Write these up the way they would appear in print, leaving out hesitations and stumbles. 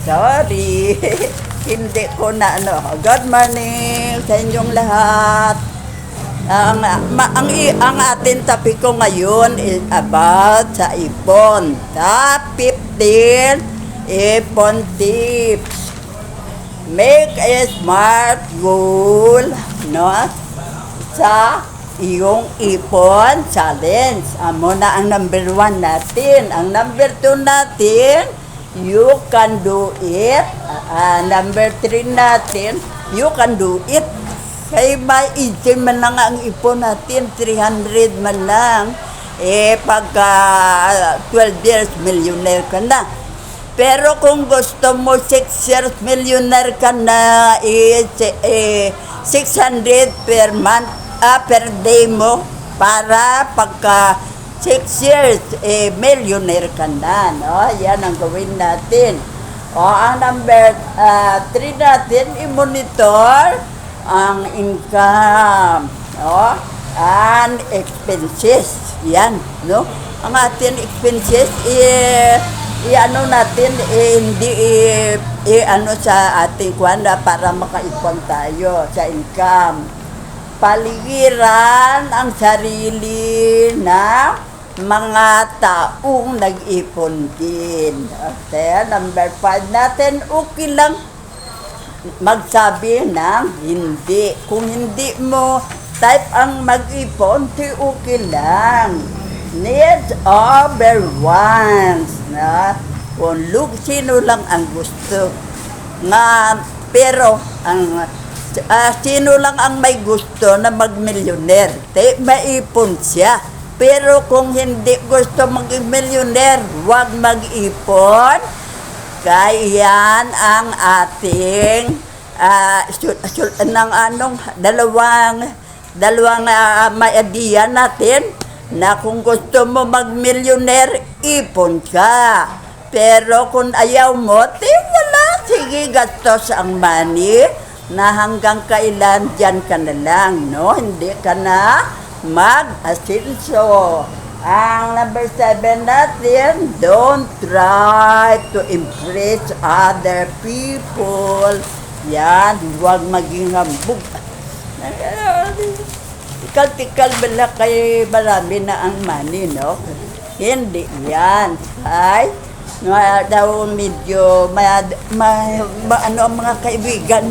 Sorry. Hindi ko na ano. Good morning sa inyong lahat. Ang ating topic ko ngayon is about sa ipon. Top 15 ipon tips. Make a smart goal, no? Sa iyong ipon challenge. Muna ang number 1 natin. Ang number 2 natin, you can do it. Number 3 natin, you can do it. Kaya may 18 man lang ang ipon natin, 300 man lang. Pagka 12 years, millionaire ka na. Pero kung gusto mo 6 years, millionaire ka na, 600 per month, per day mo, para pagka 6 years, millionaire ka na, no? Yan ang gawin natin. Ang number 3 natin, i-monitor ang income, no? And expenses. Yan, no? Ang ating expenses, ano natin, hindi ano sa ating kwanda para makaipon tayo sa income. Paligiran ang sarili na mga taong nag-ipon din. Okay, number 5 natin, okay lang magsabi ng hindi. Kung hindi mo type ang mag-ipon, okay lang. Needs over wants, na kung sino lang ang gusto nga, pero ang sino lang ang may gusto na mag-millionaire, maipon siya. Pero kung hindi gusto mag-millionaire, huwag mag-ipon. Kaya yan ang ating dalawang may idea natin, na kung gusto mo mag-millionaire, ipon ka. Pero kung ayaw mo, wala. Sige, gastos ang money na hanggang kailan dyan ka na lang, no? Hindi ka na mag-asilso. Ang number 7 natin, don't try to impress other people. Yan, huwag maging hambog. Tikal-tikal bala kay marami na ang money, no? Hindi yan. Ay, daw medyo ano ang mga kaibigan,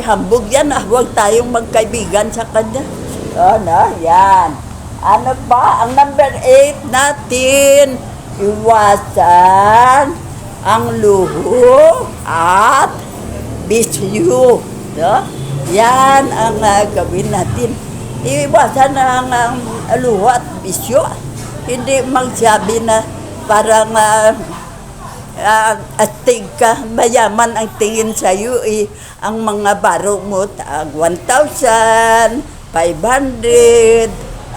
hambog yan. Huwag tayong magkaibigan sa kanya. No, yan. Ano ba? Ang number 8 natin, iwasan ang luho at bisyo, no? Yan ang gawin natin. Iwasan ang luho at bisyo. Hindi magsabi na parang astig ka, mayaman ang tingin sa'yo. Ang mga baro mo, 1,500,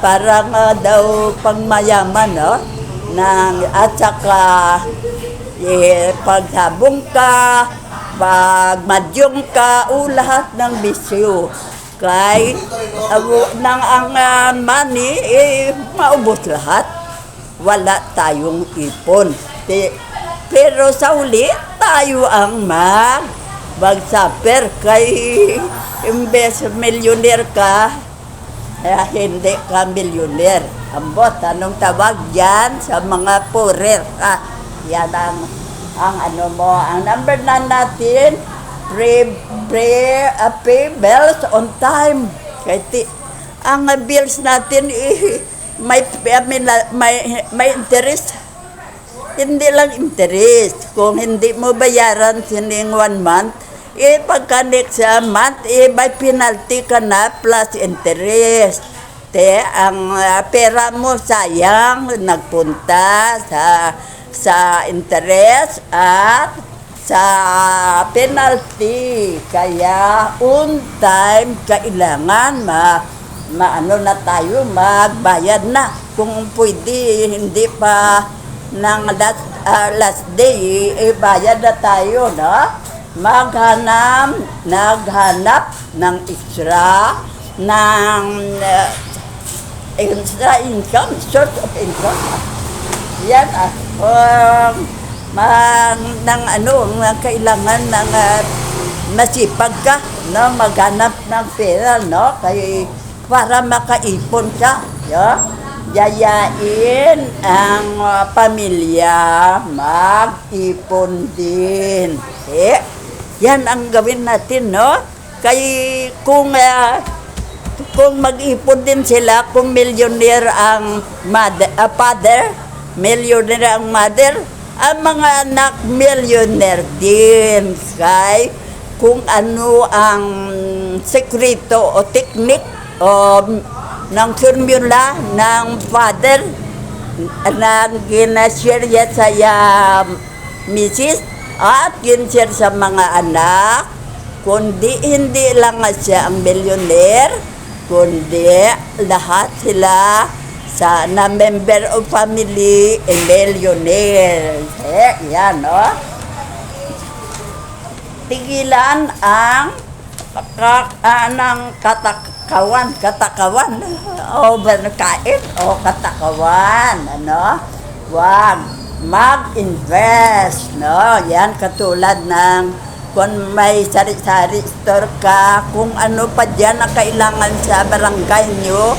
parang daw pang mayaman, no? At saka pagsabong ka, pag madyong ka, lahat ng bisyo. Kay ang money, maubos lahat. Wala tayong ipon. Pero sa uli, tayo ang mag-suffer. Kay imbes millionaire ka, hindi ka millionaire. Ambot, anong tawag yan sa mga poorer? Yan ang ano mo. Ang number 9 natin, pay bills on time. Kaya ang bills natin, may interest. Hindi lang interest. Kung hindi mo bayaran sining 1 month, pagka next month, may penalty ka na plus interest. Ang pera mo sayang, nagpunta sa interest at sa penalty. Kaya on time, kailangan maano na tayo, magbayad na. Kung pwede, hindi pa ng last day, bayad na tayo, no? Naghanap ng extra ng extra income, source of income. Yan, ng kailangan ng masipag ka, no, maghanap ng pera, no, para makaipon ka, no? Yayain ang pamilya, mag-ipon din. Yan ang gawin natin, no? Kung mag-ipon din sila, kung millionaire ang father, millionaire ang mother, ang mga anak millionaire din. Kung ano ang sekreto o teknik o ng formula ng father na ginashare niya sa misis at ginashare sa mga anak, kundi hindi lang siya ang millionaire, kundi lahat sila na member of family millionaire. Yan, no? Tigilan ang katakawan o kain o katakawan, ano? Wag mag-invest, no? Yan katulad ng kung may sari-sari store ka, kung ano pa dyan ang kailangan sa barangay nyo,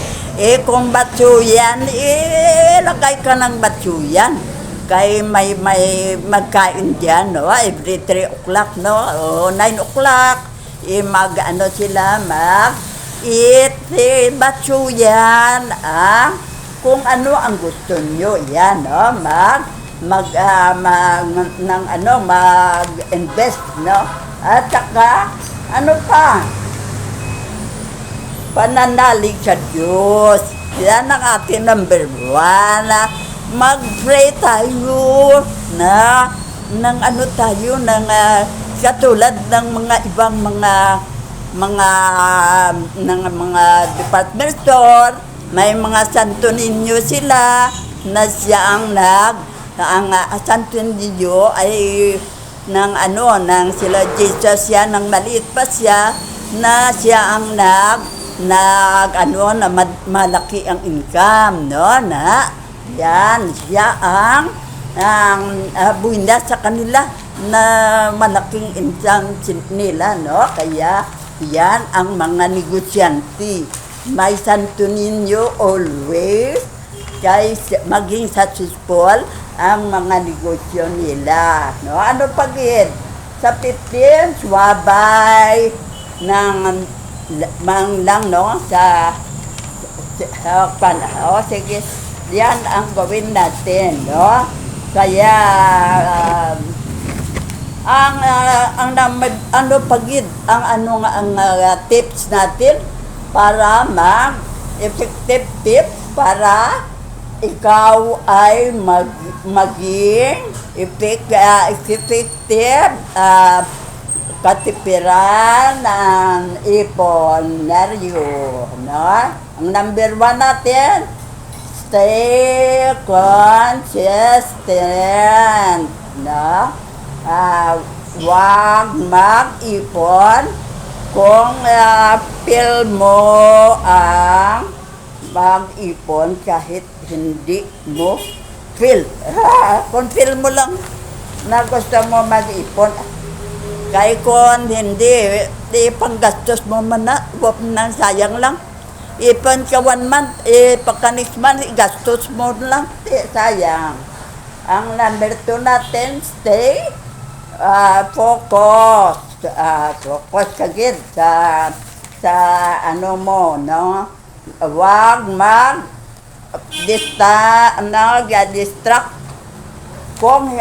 kung batsuyan, lagay ka ng batsuyan. May magkain dyan, no? Every 3 o'clock, no? O 9 o'clock, sila mag-eat, batsuyan, kung ano ang gusto nyo, yan, no? Mag-invest, no? At saka, pananalig sa Diyos. Yan ang ating number 1. Mag-pray tayo katulad ng mga ibang mga department store, may mga Santo Niño sila na siya ang Santo Niño ay ng sila Jesus yan, ng maliit pa siya, na siya ang malaki ang income, no, na yan, siya ang buwina sa kanila na malaking income nila, no? Kaya yan ang mga negosyante. May Santo Niño always, maging successful ang mga negosyo nila, no? Ano pagid? Sa 15, swabay lang, no? Sige. Yan ang gawin natin, no? Kaya ang tips natin para effective tips para ikaw ay maging effective katipiran ng iponaryo, no? Ang number 1 natin, stay consistent, no? Huwag mag-ipon kung feel mo ang mag-ipon kahit hindi mo feel. Kung feel mo lang na gusto mo mag-ipon, kahit kung hindi, panggastos mo man na, huwag nang sayang lang. Ipon ka 1 month, pagka next month, gastos mo lang, sayang. Ang number 2 natin, stay focus. Focus ka gid sa mo, no? Huwag distract kung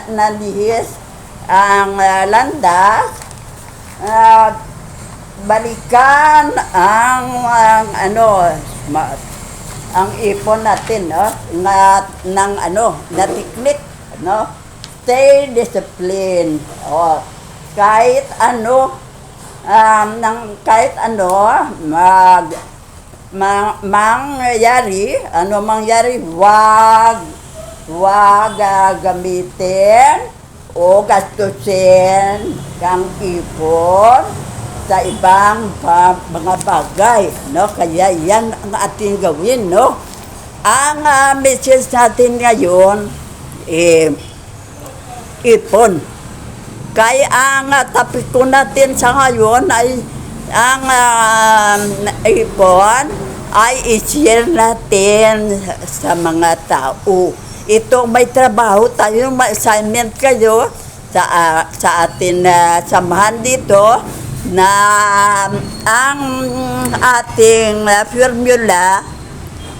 nalihis ang landas, balikan ang ipon natin, no? Na technique, no? Stay disciplined. Kahit mangyari, wag gamitin o gastusin kang ipon sa ibang mga bagay, no? Kaya yan ang ating gawin, no? Ang message natin ngayon, ipon. Kaya ang topic ko natin sa ngayon ay ang ipon ay i-share natin sa mga tao. Ito may trabaho tayo, may assignment kayo sa atin samahan dito na ang ating formula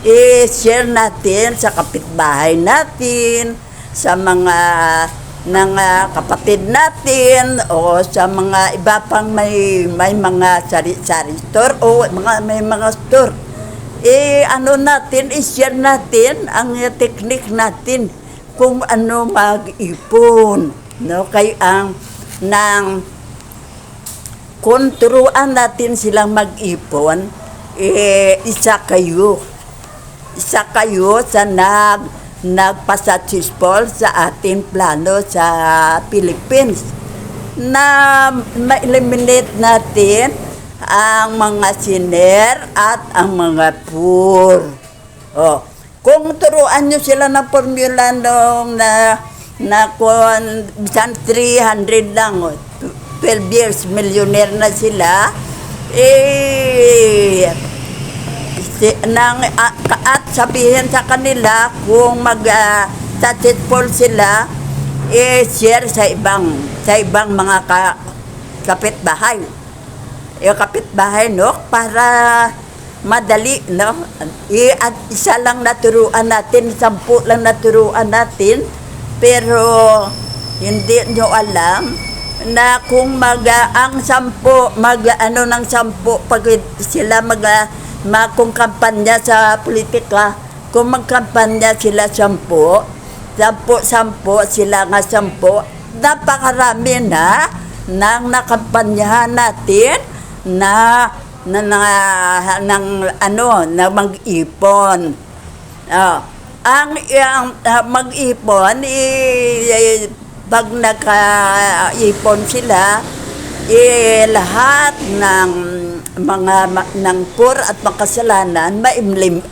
i-share natin sa kapitbahay natin, sa mga kapatid natin o sa mga iba pang may mga sari-sari store o may mga store. Natin, i-share natin ang technique natin kung ano mag-ipon. No? Kaya kung turuan natin silang mag-ipon, isa kayo sa nagpa-successful sa ating plano sa Philippines na ma-eliminate natin ang mga senior at ang mga poor. Kung turuan nyo sila ng formula nung kung 300 lang, 12 years, millionaire na sila, at sabihin sa kanila kung successful sila, share sa ibang mga kapitbahay. Yung kapitbahay, no? Para madali, no? At isa lang naturuan natin, 10 lang naturuan natin, pero hindi nyo alam na kung ang 10, ng 10, pag sila kung kampanya sa politika, kung magkampanya sila 10 sila nga 10, napakarami na nang nakampanyahan natin na mag-ipon. Ang mag-ipon, pag naka-ipon sila, lahat ng ng poor at makasalanan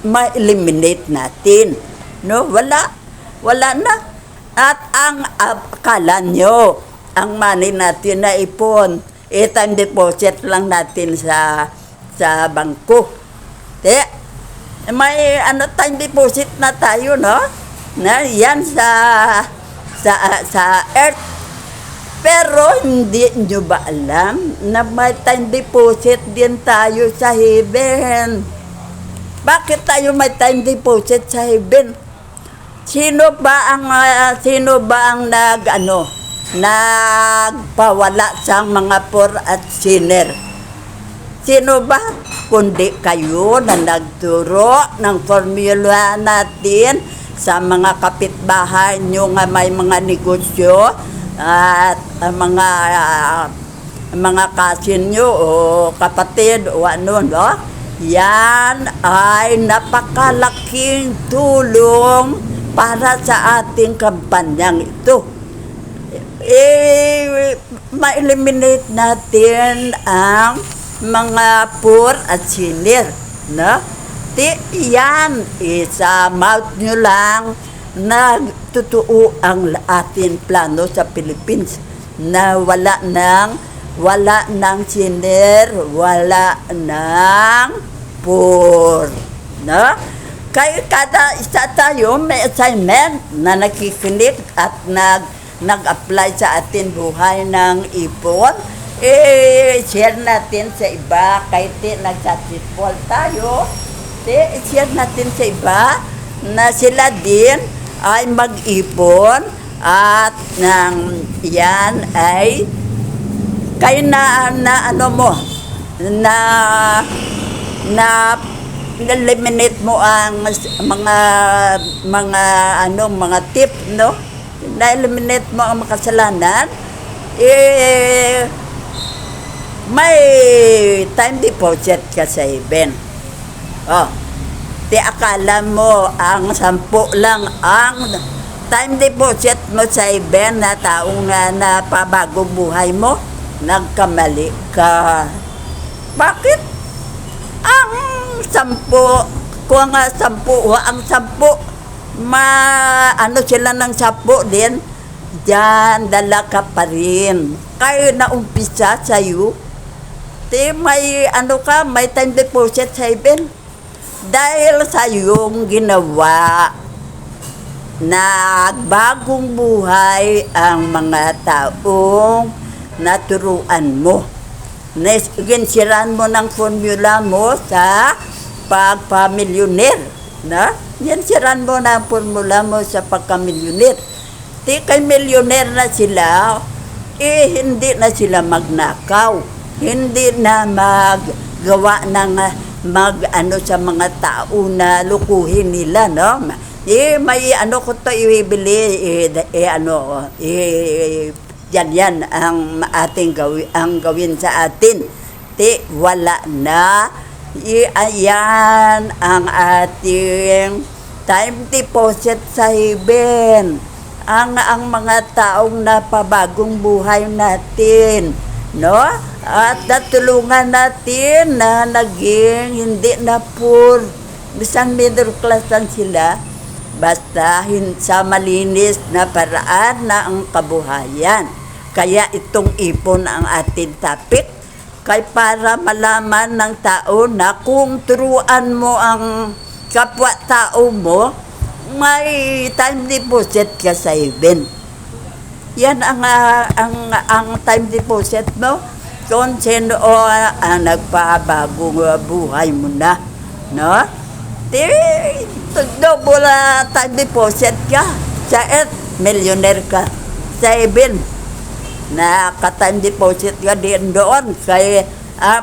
ma-eliminate natin. No? Wala na. At ang akala nyo, ang money natin na ipon, time deposit lang natin sa bangko. May time deposit na tayo, no? Na yan sa earth. Pero hindi nyo ba alam na may time deposit din tayo sa heaven? Bakit tayo may time deposit sa heaven? Sino ba ang nagpawala sa mga poor at sinner? Sino ba? Kundi kayo na nagturo ng formula natin sa mga kapitbahay nyo nga may mga negosyo at mga kasin nyo o kapatid o ano, no? Yan ay napakalaking tulong para sa ating kampanyang ito. Ma-eliminate natin ang mga poor at senior, no? Yan, sa mouth nyo lang na totoo ang ating plano sa Philippines na wala ng senior, wala ng poor, no? Kaya kada isa tayo may assignment na nakikinig at nag-apply sa ating buhay ng ipon. Share natin sa iba kahit nag-successful tayo. Share natin sa iba na sila din ay mag-ipon at yan ay kayo eliminate mo ang mga tip, no? Na-eliminate mo ang makasalanan, may time deposit ka sa heaven. Akala mo ang 10 lang ang time deposit mo sa heaven na taong na pabago buhay mo, nagkamali ka. Bakit? Ang 10, kung ang 10, sila ng 10 din, dyan, dala ka pa rin. Kaya naumpisa sa'yo, may ano ka, may time deposit sa Heaven. Dahil sa iyong ginawa, nagbagong buhay ang mga taong naturuan mo. Ginsiran mo ng formula mo sa pagpamilyoner. Na? Ginsiran mo ng formula mo sa pagkamilyoner. Di kay milyoner na sila, hindi na sila magnakaw. Hindi na maggawa ng ano sa mga tao na lukuhin nila, no? May ano ko to ibili, yan ang ating gawin sa atin. Wala na. Ayan ang ating time deposit sa Heaven. Ang mga taong napabagong buhay natin, no? At natulungan natin na naging hindi na poor. Bisang middle class lang sila. Basta sa malinis na paraan na ang kabuhayan. Kaya itong ipon ang ating topic. Kaya para malaman ng tao na kung turuan mo ang kapwa-tao mo, may time deposit ka sa Heaven. Yan ang time deposit mo. Kung sino ang nagpabagong buhay mo na. No? Double time deposit ka sa millionaire ka sa Heaven. Naka-time deposit ka din doon kaya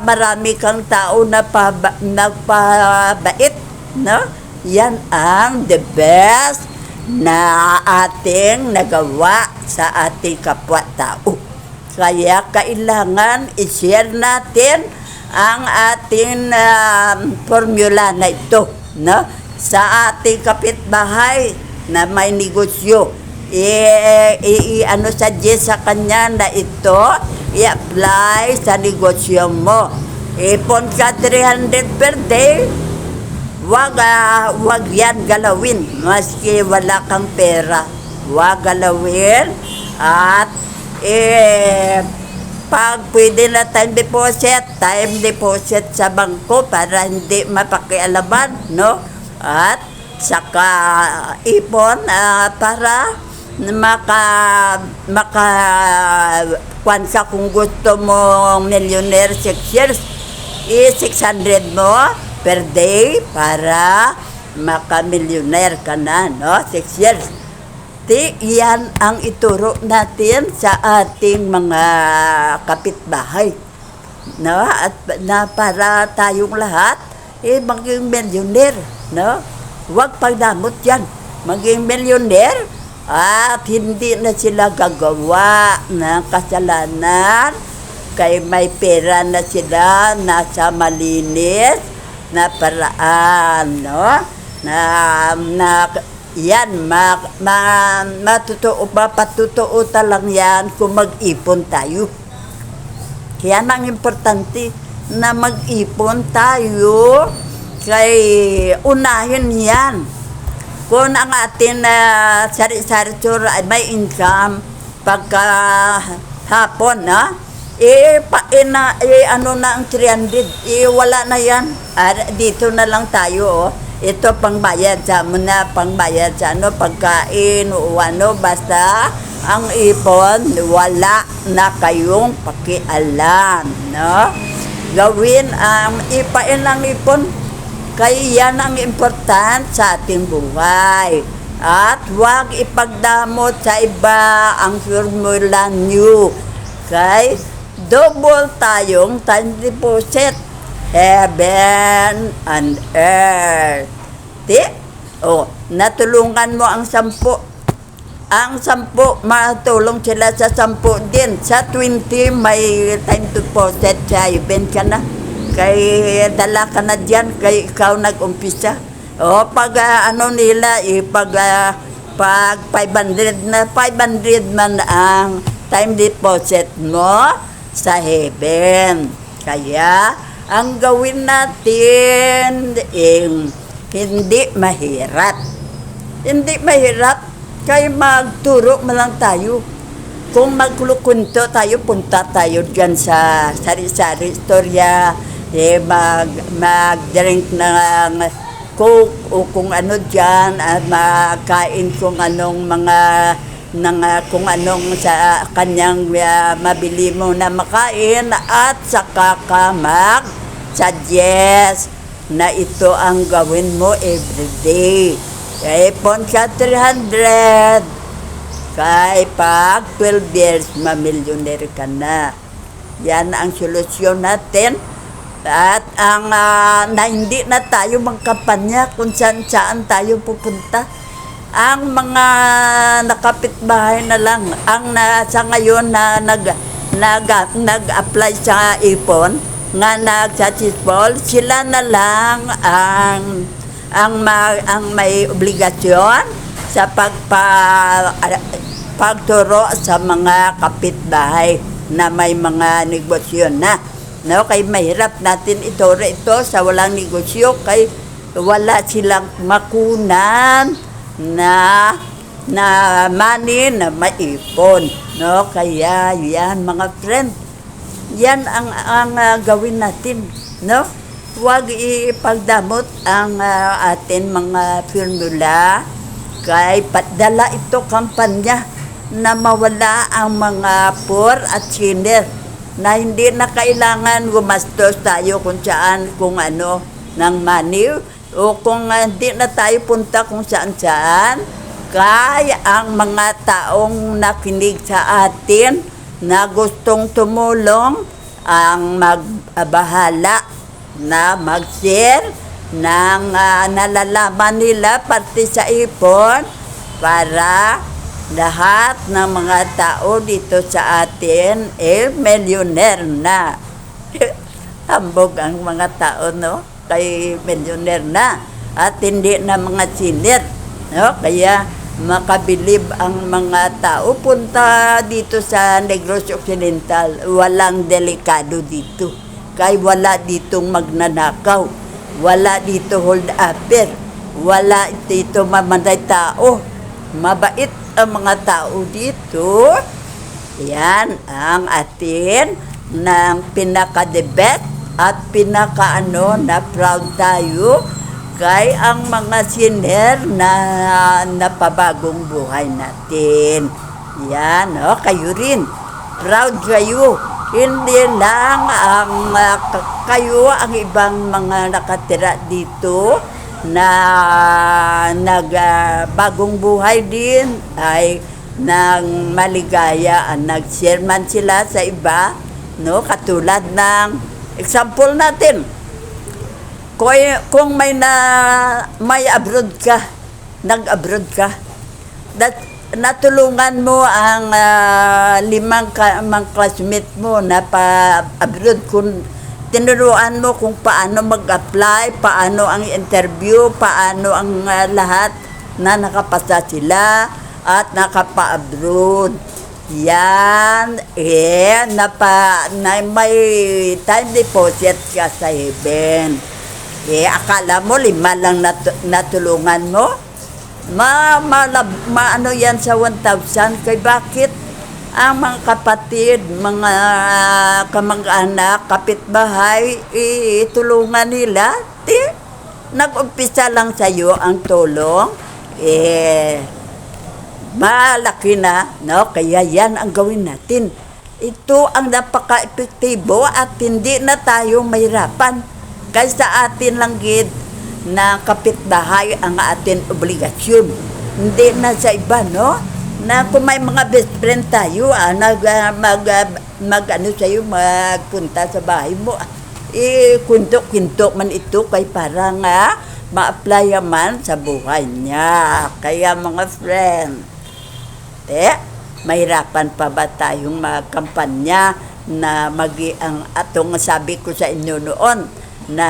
marami kang tao na nagpabait, no? Yan ang the best na ating nagawa sa ating kapwa-tao. Kaya kailangan i-share natin ang ating formula na ito, no? Sa ating kapitbahay na may negosyo, suggest sa kanya na ito i-apply sa negosyo mo. Ipon ka 300 per day, wag yan galawin maski wala kang pera. Wag galawin. At pag pwede na time deposit sa bangko para hindi mapakialaman, no? At saka ipon para kung gusto mo millionaire 6 years, 600 mo per day para maka-millionaire ka na, no? 6 years. Yan ang ituro natin sa ating mga kapitbahay, no? At na para tayong lahat maging millionaire, no? Huwag pagdamot yan. Maging millionaire at hindi na sila gagawa ng kasalanan kay may pera na sila, nasa malinis na paraan, no? Yan, patutuo lang yan kung mag-ipon tayo. Yan ang importante, na mag-ipon tayo. Kay unahin yan. Kung ang atin sari-sari ay may income pagka hapon, na ano na ang 300, wala na yan. Dito na lang tayo, oh. Ito pangbayad sa muna, pangbayad sa pagkain o basta ang ipon, wala na kayong pakialam, no? Gawin ipain ang ipon. Kaya yan ang important sa ating buhay. At huwag ipagdamot sa iba ang formula nyo. Kay double tayong time deposit. Heaven and earth. Natulungan mo ang 10. Ang 10, matulong sila sa 10 din. Sa 20, may time deposit sa Heaven ka na. Kay dala ka na dyan, kay ikaw nag-umpisa. Pag nila, pag 500 man ang time deposit mo sa Heaven. Kaya, ang gawin natin hindi mahirap. Hindi mahirap, kaya magturo mo lang tayo. kung maglukunto tayo, punta tayo dyan sa sari-sari istorya, mag-drink ng coke o kung ano dyan, at makain kung anong mga kung anong sa kanyang mabili mo na makain, at saka ka mag-suggest na ito ang gawin mo everyday. Kaya ipon ka 300. Kaya pag 12 years, mamilyoner ka na. Yan ang solusyon natin. At ang na hindi na tayo magkampanya kung saan tayo pupunta. Ang mga nakapitbahay na lang, ang nasa ngayon na nag-apply sa ipon, nga nag-successful, sila na lang ang may obligasyon sa pagturo sa mga kapitbahay na may mga negosyo na. No, kay mahirap natin ituro ito sa walang negosyo, kay wala silang makunan na money na maipon. No, kaya yan mga friend, yan ang gawin natin. No, huwag ipagdamot ang atin mga formula, kay padala ito kampanya na mawala ang mga poor at senior, na hindi na kailangan gumastos tayo kung saan, kung ano, ng money, o kung hindi na tayo punta kung saan, kaya ang mga taong nakinig sa atin na gustong tumulong ang magbahala na mag-share ng nalalaman nila parte sa ipon, para lahat ng mga tao dito sa atin millionaire na. Hambog ang mga tao, no? Kay millionaire na. At hindi na mga senior, no? Kaya makabilib ang mga tao. Punta dito sa Negros Occidental, walang delikado dito. Kaya wala ditong magnanakaw, wala dito hold upper, wala dito mamatay tao. Mabait ang mga tao dito. Yan ang atin ng pinaka-debet at pinaka-ano na proud tayo, kay ang mga senior na napabagong buhay natin. Yan, no? Kayo rin, proud kayo. Hindi lang ang kayo, ang ibang mga nakatira dito na nagbagong buhay din ay nang maligaya, nag-share man sila sa iba, no? Katulad ng example natin, kung may abroad ka, nag-abroad ka, natulungan mo ang limang classmate mo na pa-abroad, kung tinuruan mo kung paano mag-apply, paano ang interview, paano ang lahat, na nakapasa sila at nakapa-abroad. Yan, na may time deposit ka sa heaven. Akala mo 5 lang natulungan mo? Ano yan sa 1,000? Kay bakit ang mga kapatid, mga kamag-anak, kapitbahay, itulungan nila? Nag-umpisa lang sa iyo ang tulong, malaki na, no? Kaya yan ang gawin natin. Ito ang napaka-epektibo at hindi na tayo mahirapan. Kaysa atin lang gid na kapitbahay ang atin obligasyon. Hindi na sa iba, no? Na kung may mga best friend tayo, sa'yo, magpunta sa bahay mo, kwento-kwento man ito, kay para nga ma-apply man sa buhay niya. Kaya mga friend, mahirapan pa ba tayong magkampanya na ang atong sabi ko sa inyo noon, na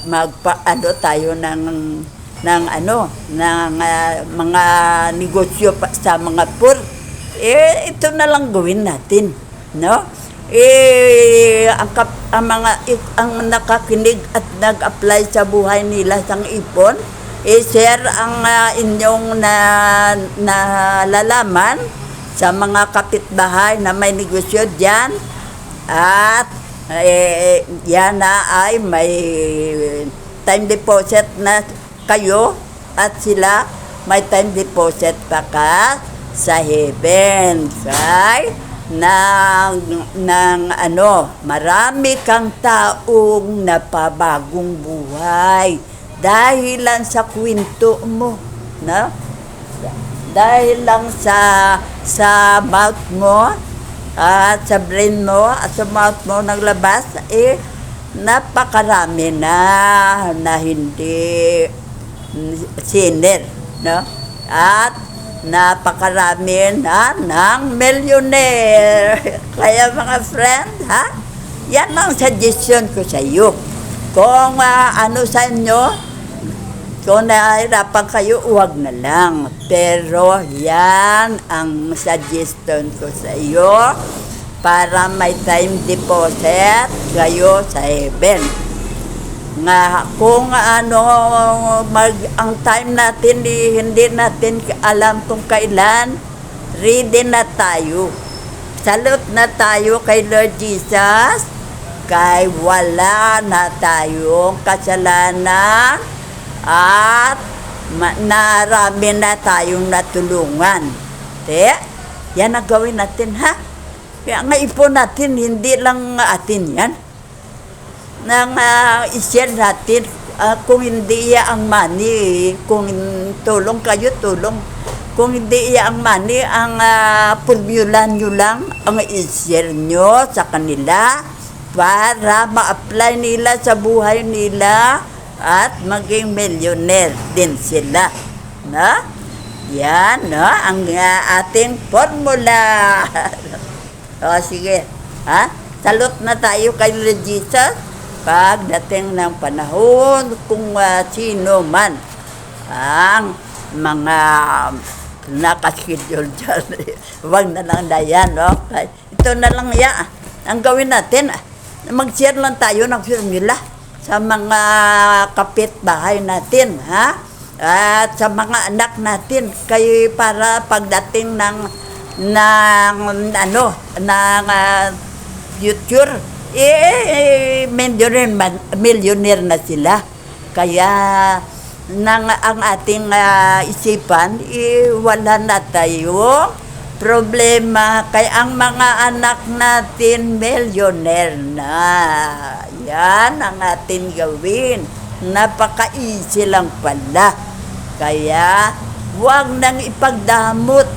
magpaano tayo ng mga negosyo sa mga poor? Ito na lang gawin natin, no? Ang nakakinig at nag-apply sa buhay nila sang ipon, share ang inyong nalalaman sa mga kapitbahay na may negosyo dyan at yan na ay may time deposit na kayo at sila may time deposit pa ka sa heaven. Kay marami kang taong napabagong buhay dahilan sa kwento mo, no? Dahil lang sa mouth mo at sa brain mo at sa mouth mo naglabas, napakarami na hindi sinner, no? At napakarami na ng millionaire. Kaya mga friend, yan ang suggestion ko sa iyo. Kung ano sa inyo, kung nahihirapan kayo, huwag na lang. Pero yan ang suggestion ko sa iyo para may time deposit kayo sa heaven. Nga kung ang time natin hindi natin alam kung kailan, ready na tayo. Salute na tayo kay Lord Jesus, kay wala na tayong kasalanan at narami na tayong natulungan. Yan ang gawin natin, Kaya nga ipon natin, hindi lang atin yan. Nang i-share natin, kung hindi ang money, kung tulong kayo, tulong. Kung hindi ang money, ang formula nyo lang, ang i-share nyo sa kanila para ma-apply nila sa buhay nila at maging millionaire din sila. No? Yan, no? Ang ating formula. O, sige. Salute na tayo kay Lord Jesus. Pagdating ng panahon, kung sino man ang mga nakaschedule dyan, huwag na lang na yan, no? Ito na lang yan. Ang gawin natin, mag-share lang tayo ng formula sa mga kapitbahay natin, at sa mga anak natin, kayo para pagdating ng future, millionaire na sila. Kaya ang ating isipan, wala na tayo problema. Kaya ang mga anak natin millionaire na. Yan ang ating gawin. Napaka-easy lang pala. Kaya huwag nang ipagdamot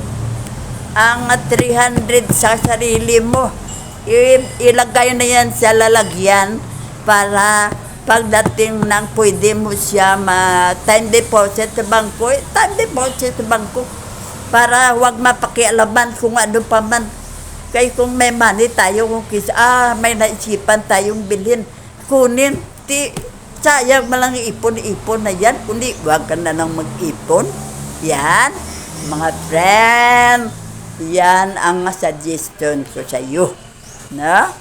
ang 300 sa sarili mo. Ilagay na yan sa lalagyan para pagdating ng pwede mo siya time deposit sa bangko, time deposit sa bangko para huwag mapakialaman kung ano pa man. Kaya kung may money tayo, kung may naisipan tayong bilhin, kunin, sayang malang ipon-ipon na yan, kundi huwag ka na nang mag-ipon. Yan, mga friend, yan ang suggestion ko sa iyo. No?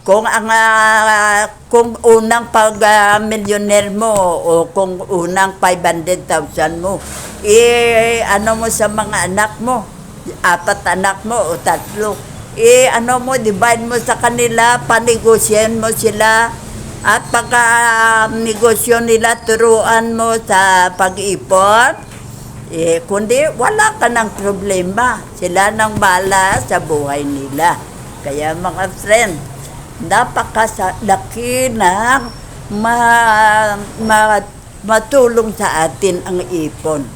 Kung unang millionaire mo o kung unang 500,000 mo, ano mo sa mga anak mo, 4 anak mo o 3, divide mo sa kanila, panegosyen mo sila, at pagka negosyo nila, turuan mo sa pag-ipon, kundi wala ka ng problema. Sila nang bala sa buhay nila. Kaya mga friend, napakalaki ng matulong sa atin ang ipon.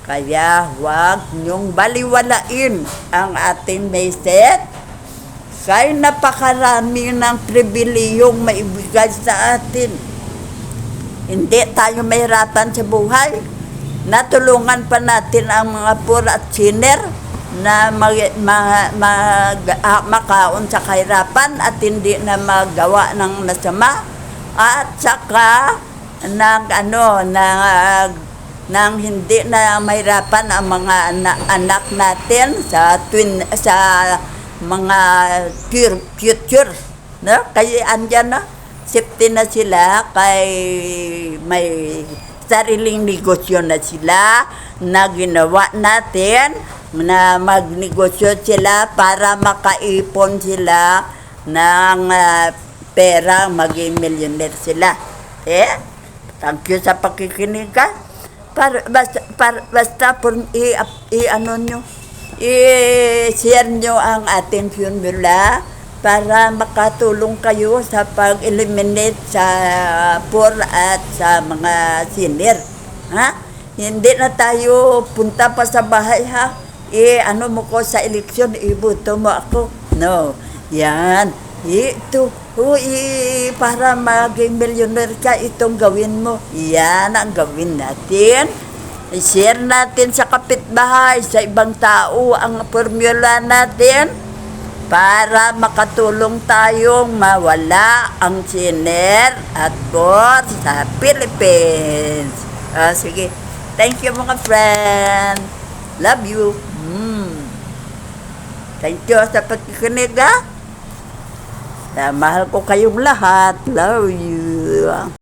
Kaya huwag niyong baliwalain ang ating message. Kaya napakarami ng pribilehiyong maibigay sa atin. Hindi tayo mahirapan sa buhay. Natulungan pa natin ang mga poor at sinner na makaon sa kahirapan at hindi na magawa ng masama, at saka nang hindi na mahirapan ang mga anak natin sa mga future, no? Kaya andyan na, safety na sila, kay may sariling negosyo na sila na ginawa natin na magnegosyo sila para makaipon sila ng pera, maging millionaire sila. Thank you sa pakikinig ka. Basta ano nyo, i-share nyo ang ating formula para makatulong kayo sa pag-eliminate sa poor at sa mga senior. Hindi na tayo punta pa sa bahay, ha? Ano mo ko sa eleksyon, iboto mo ako. No. Yan. Ito. Para maging millionaire ka, itong gawin mo. Yan ang gawin natin. I-share natin sa kapitbahay, sa ibang tao ang formula natin para makatulong tayong mawala ang senior at poor sa Philippines. Sige. Thank you mga friend. Love you. Thank you sa pagkikinig, ha? Mahal ko kayong lahat. Love you.